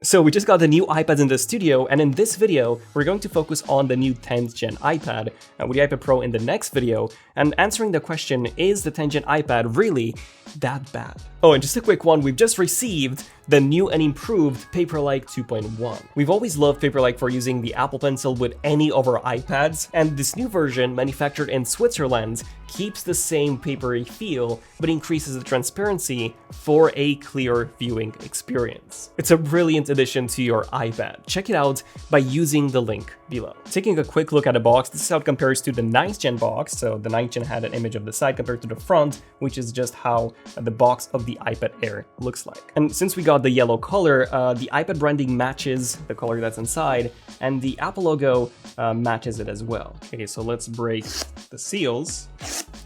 So we just got the new iPads in the studio, and in this video, we're going to focus on the new 10th gen iPad, with the iPad Pro in the next video, and answering the question, is the 10th gen iPad really that bad? Oh, and just a quick one, we've just received the new and improved Paperlike 2.1. We've always loved Paperlike for using the Apple Pencil with any of our iPads, and this new version, manufactured in Switzerland, keeps the same papery feel, but increases the transparency for a clear viewing experience. It's a brilliant addition to your iPad. Check it out by using the link below. Taking a quick look at the box, this is how it compares to the 9th gen box. So the 9th gen had an image of the side compared to the front, which is just how the box of the iPad Air looks like. And since we got the yellow color, the iPad branding matches the color that's inside, and the Apple logo matches it as well. Okay, so let's break the seals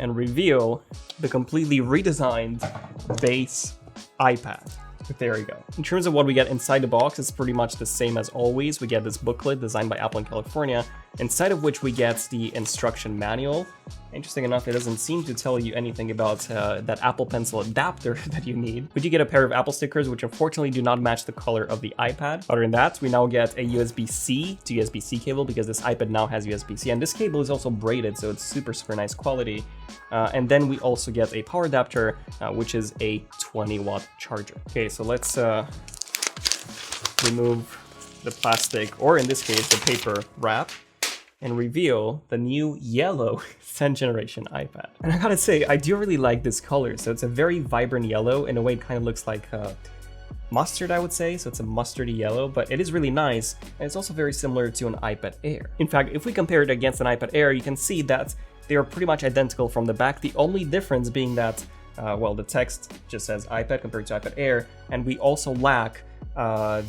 and reveal the completely redesigned base iPad. There you go. In terms of what we get inside the box, it's pretty much the same as always. We get this booklet designed by Apple in California, inside of which we get the instruction manual. Interesting enough, it doesn't seem to tell you anything about that Apple Pencil adapter that you need. But you get a pair of Apple stickers, which unfortunately do not match the color of the iPad. Other than that, we now get a USB-C to USB-C cable, because this iPad now has USB-C, and this cable is also braided, so it's super nice quality. And then we also get a power adapter, which is a 20-watt charger. Okay, so let's remove the plastic, or in this case, the paper wrap, and reveal the new yellow 10th generation iPad. And I gotta say, I do really like this color. So it's a very vibrant yellow. In a way, it kind of looks like mustard, I would say. So it's a mustardy yellow, but it is really nice. And it's also very similar to an iPad Air. In fact, if we compare it against an iPad Air, you can see that they are pretty much identical from the back. The only difference being that, well, the text just says iPad compared to iPad Air, and we also lack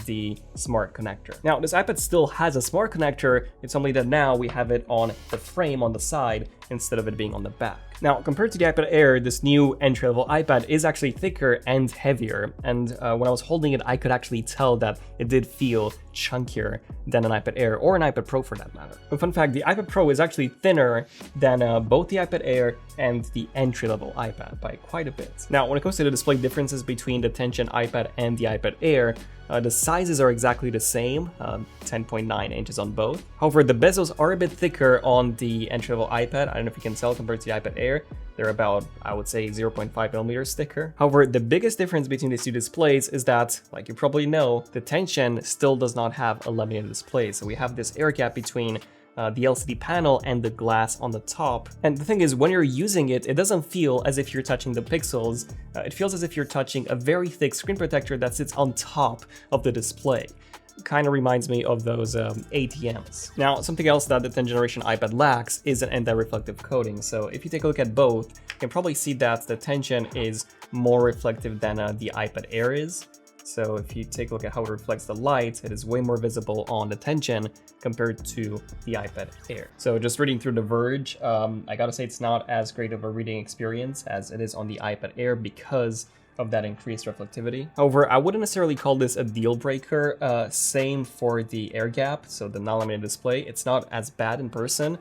the smart connector. Now, this iPad still has a smart connector, it's only that now we have it on the frame on the side instead of it being on the back. Now, compared to the iPad Air, this new entry-level iPad is actually thicker and heavier, and when I was holding it, I could actually tell that it did feel chunkier than an iPad Air, or an iPad Pro for that matter. A fun fact, the iPad Pro is actually thinner than both the iPad Air and the entry-level iPad by quite a bit. Now, when it comes to the display differences between the 10th gen iPad and the iPad Air, the sizes are exactly the same, 10.9 inches on both. However, the bezels are a bit thicker on the entry-level iPad. I don't know if you can tell compared to the iPad Air. They're about, I would say, 0.5 millimeters thicker. However, the biggest difference between these two displays is that, like you probably know, the 10th gen still does not have a laminated display. So we have this air gap between the LCD panel and the glass on the top. And the thing is, when you're using it, it doesn't feel as if you're touching the pixels. It feels as if you're touching a very thick screen protector that sits on top of the display. Kind of reminds me of those ATMs. Now, something else that the 10th generation iPad lacks is an anti-reflective coating. So if you take a look at both, you can probably see that the 10th gen is more reflective than the iPad Air is. So if you take a look at how it reflects the light, it is way more visible on the 10th gen compared to the iPad Air. So just reading through The Verge, I gotta say it's not as great of a reading experience as it is on the iPad Air because of that increased reflectivity. However, I wouldn't necessarily call this a deal breaker. Same for the air gap, so the non-laminated display. It's not as bad in person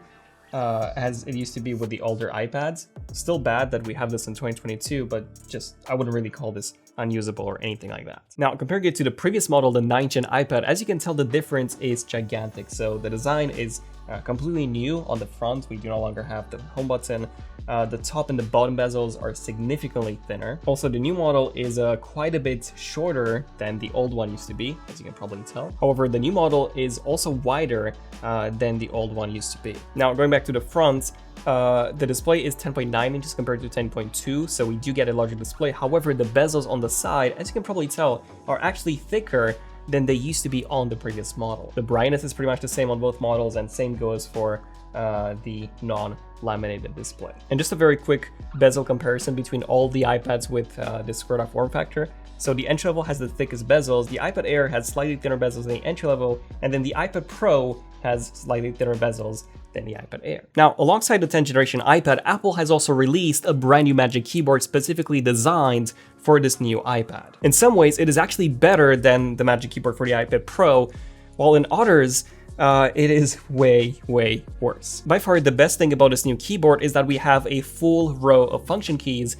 as it used to be with the older iPads. Still bad that we have this in 2022, but just, I wouldn't really call this unusable or anything like that. Now, comparing it to the previous model, the 9th gen iPad, as you can tell, the difference is gigantic. So the design is completely new on the front. We do no longer have the home button. The top and the bottom bezels are significantly thinner. Also, the new model is quite a bit shorter than the old one used to be, as you can probably tell. However, the new model is also wider than the old one used to be. Now, going back to the front, the display is 10.9 inches compared to 10.2, so we do get a larger display. However, the bezels on the side, as you can probably tell, are actually thicker than they used to be on the previous model. The brightness is pretty much the same on both models, and same goes for the non-laminated display. And just a very quick bezel comparison between all the iPads with this squared-off form factor. So the entry level has the thickest bezels, the iPad Air has slightly thinner bezels than the entry level, and then the iPad Pro has slightly thinner bezels than the iPad Air. Now, alongside the 10th generation iPad, Apple has also released a brand new Magic Keyboard specifically designed for this new iPad. In some ways, it is actually better than the Magic Keyboard for the iPad Pro, while in others, it is way worse. By far, the best thing about this new keyboard is that we have a full row of function keys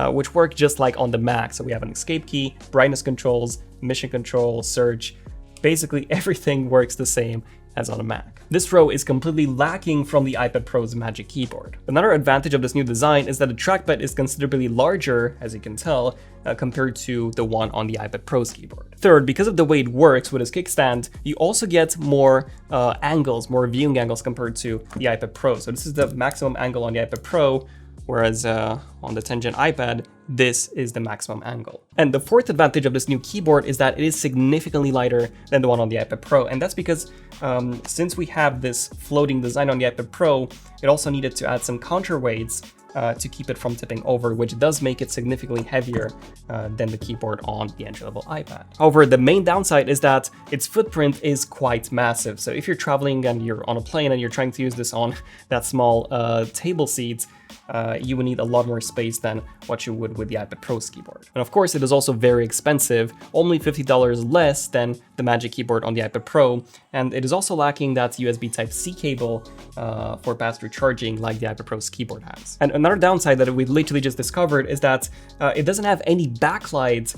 which work just like on the Mac. So we have an escape key, brightness controls, mission control, search, basically everything works the same as on a Mac. This row is completely lacking from the iPad Pro's Magic Keyboard. Another advantage of this new design is that the trackpad is considerably larger, as you can tell, compared to the one on the iPad Pro's keyboard. Third, because of the way it works with its kickstand, you also get more angles, more viewing angles compared to the iPad Pro. So this is the maximum angle on the iPad Pro, whereas on the 10th Gen iPad, this is the maximum angle. And the fourth advantage of this new keyboard is that it is significantly lighter than the one on the iPad Pro. And that's because since we have this floating design on the iPad Pro, it also needed to add some counterweights to keep it from tipping over, which does make it significantly heavier than the keyboard on the entry-level iPad. However, the main downside is that its footprint is quite massive. So if you're traveling and you're on a plane and you're trying to use this on that small table seat, you would need a lot more space than what you would with the iPad Pro's keyboard. And of course, it is also very expensive, only $50 less than the Magic Keyboard on the iPad Pro, and it is also lacking that USB Type-C cable for pass-through charging like the iPad Pro's keyboard has. And another downside that we literally just discovered is that it doesn't have any backlight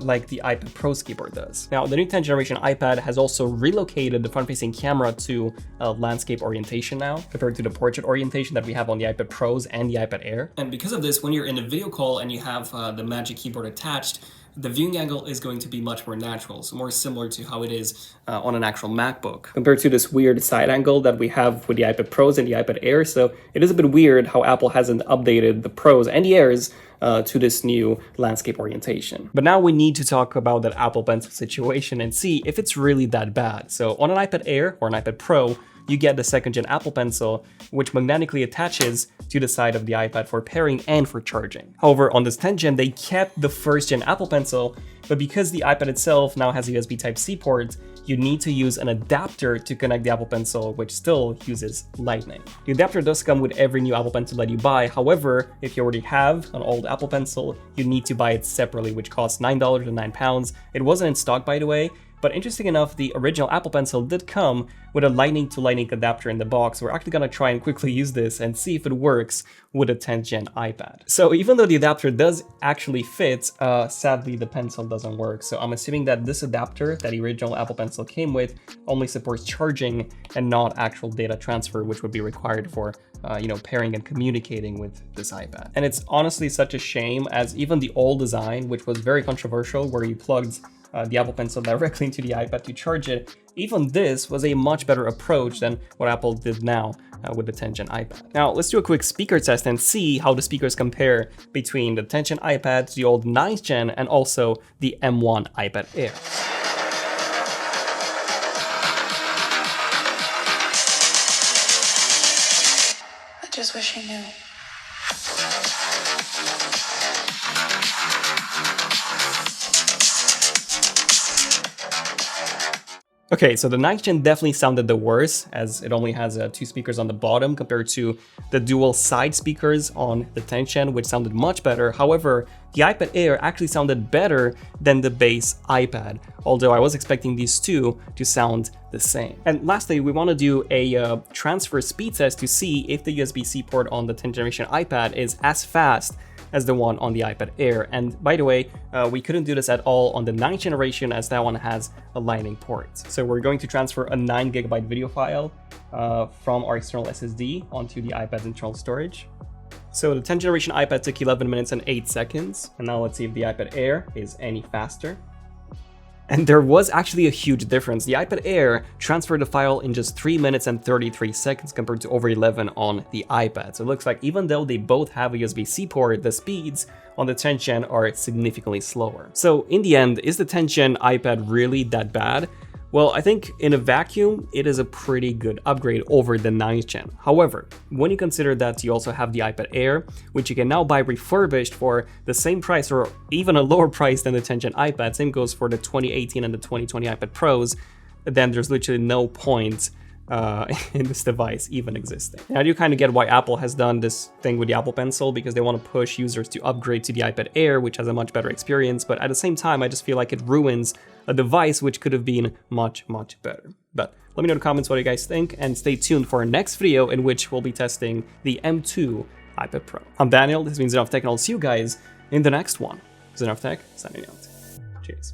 like the iPad Pro's keyboard does. Now, the new 10th generation iPad has also relocated the front-facing camera to landscape orientation now, compared to the portrait orientation that we have on the iPad Pros and the iPad Air. And because of this, when you're in a video call and you have the Magic Keyboard attached, the viewing angle is going to be much more natural, so more similar to how it is on an actual MacBook, compared to this weird side angle that we have with the iPad Pros and the iPad Air. So it is a bit weird how Apple hasn't updated the Pros and the Airs to this new landscape orientation. But now we need to talk about that Apple Pencil situation and see if it's really that bad. So on an iPad Air or an iPad Pro, you get the 2nd Gen Apple Pencil, which magnetically attaches to the side of the iPad for pairing and for charging. However, on this 10th Gen, they kept the 1st Gen Apple Pencil, but because the iPad itself now has a USB Type-C port, you need to use an adapter to connect the Apple Pencil, which still uses Lightning. The adapter does come with every new Apple Pencil that you buy. However, if you already have an old Apple Pencil, you need to buy it separately, which costs $9 and £9. It wasn't in stock, by the way. But interesting enough, the original Apple Pencil did come with a Lightning to Lightning adapter in the box. We're actually going to try and quickly use this and see if it works with a 10th Gen iPad. So even though the adapter does actually fit, sadly the pencil doesn't work. So I'm assuming that this adapter that the original Apple Pencil came with only supports charging and not actual data transfer, which would be required for pairing and communicating with this iPad. And it's honestly such a shame, as even the old design, which was very controversial, where you plugged the Apple Pencil directly into the iPad to charge it, even this was a much better approach than what Apple did now with the 10th Gen iPad. Now, let's do a quick speaker test and see how the speakers compare between the 10th Gen iPad, the old 9th Gen, and also the M1 iPad Air. I just wish I knew. Okay, so the 9th Gen definitely sounded the worst, as it only has 2 speakers on the bottom compared to the dual side speakers on the 10th Gen, which sounded much better. However, the iPad Air actually sounded better than the base iPad, although I was expecting these two to sound the same. And lastly, we want to do a transfer speed test to see if the USB-C port on the 10th generation iPad is as fast as the one on the iPad Air. And by the way, we couldn't do this at all on the 9th generation, as that one has a Lightning port. So we're going to transfer a 9 GB video file from our external SSD onto the iPad's internal storage. So the 10th generation iPad took 11 minutes and 8 seconds. And now let's see if the iPad Air is any faster. And there was actually a huge difference. The iPad Air transferred the file in just 3 minutes and 33 seconds compared to over 11 on the iPad. So it looks like even though they both have a USB-C port, the speeds on the 10th Gen are significantly slower. So in the end, is the 10th Gen iPad really that bad? Well, I think in a vacuum, it is a pretty good upgrade over the 9th Gen. However, when you consider that you also have the iPad Air, which you can now buy refurbished for the same price or even a lower price than the 10th Gen iPad, same goes for the 2018 and the 2020 iPad Pros, then there's literally no point in this device even existing. And I do kind of get why Apple has done this thing with the Apple Pencil, because they want to push users to upgrade to the iPad Air, which has a much better experience, but at the same time, I just feel like it ruins a device which could have been much, much better. But let me know in the comments what you guys think, and stay tuned for our next video in which we'll be testing the M2 iPad Pro. I'm Daniel, this has been ZONEofTECH, and I'll see you guys in the next one. ZONEofTECH, signing out. Cheers.